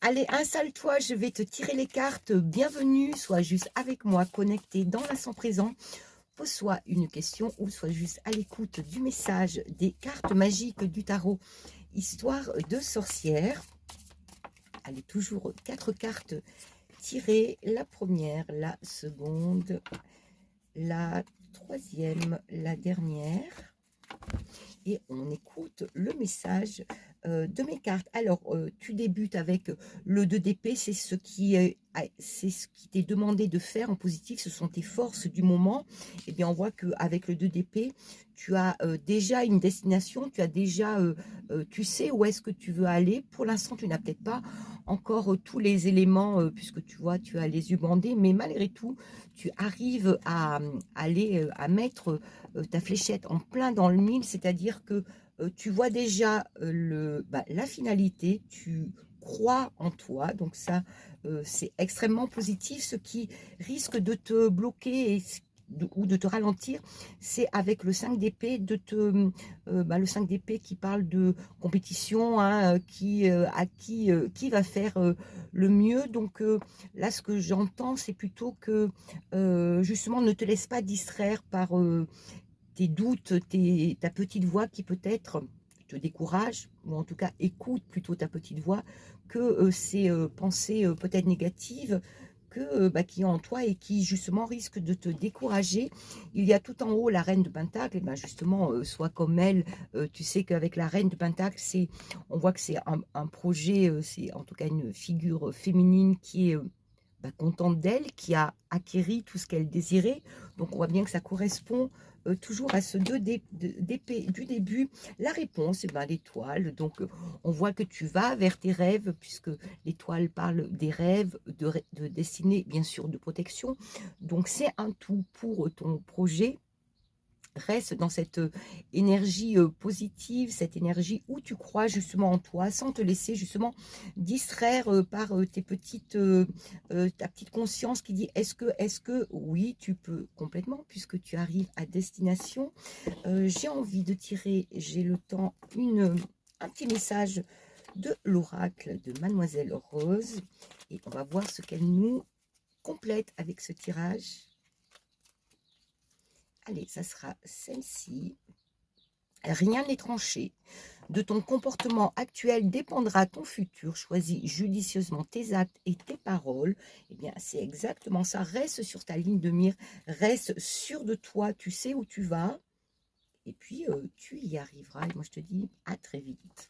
Allez, installe-toi, je vais te tirer les cartes. Bienvenue, sois juste avec moi, connecté dans l'instant présent. Pose-toi une question ou sois juste à l'écoute du message des cartes magiques du tarot. Histoire de sorcière. Allez, toujours 4 cartes tirées. La première, la seconde, la troisième, la dernière. Et on écoute le message de mes cartes. Alors, tu débutes avec le 2 d'épée, c'est ce qui t'est demandé de faire en positif, ce sont tes forces du moment. Eh bien, on voit qu'avec le 2 d'épée, tu as déjà une destination, tu as déjà, tu sais où est-ce que tu veux aller. Pour l'instant, tu n'as peut-être pas encore tous les éléments, puisque tu vois, tu as les yeux bandés, mais malgré tout, tu arrives à aller, à mettre ta fléchette en plein dans le mille, c'est-à-dire que tu vois déjà la finalité, tu crois en toi, donc ça c'est extrêmement positif. Ce qui risque de te bloquer ou de te ralentir, c'est avec le 5 d'épée, le 5 d'épée qui parle de compétition, hein, qui va faire le mieux. Donc là, ce que j'entends, c'est plutôt que justement, ne te laisse pas distraire par tes doutes, ta petite voix qui peut-être te décourage, ou en tout cas écoute plutôt ta petite voix, que ces pensées peut-être négatives qui ont en toi et qui justement risquent de te décourager. Il y a tout en haut la reine de Pentacle, et ben justement, sois comme elle. Tu sais qu'avec la reine de Pentacle, on voit que c'est un projet, c'est en tout cas une figure féminine qui est contente d'elle, qui a acquéri tout ce qu'elle désirait. Donc on voit bien que ça correspond toujours à ce 2 d'épée du début. La réponse, l'étoile. Donc on voit que tu vas vers tes rêves, puisque l'étoile parle des rêves, de destinée, bien sûr, de protection. Donc c'est un tout pour ton projet. Reste dans cette énergie positive, cette énergie où tu crois justement en toi, sans te laisser justement distraire par ta petite conscience qui dit est-ce que, oui, tu peux complètement, puisque tu arrives à destination. J'ai envie de tirer, j'ai le temps, un petit message de l'oracle de Mademoiselle Rose, et on va voir ce qu'elle nous complète avec ce tirage. Allez, ça sera celle-ci. Rien n'est tranché. De ton comportement actuel dépendra ton futur. Choisis judicieusement tes actes et tes paroles. Eh bien, c'est exactement ça. Reste sur ta ligne de mire. Reste sûr de toi. Tu sais où tu vas. Et puis, tu y arriveras. Et moi, je te dis à très vite.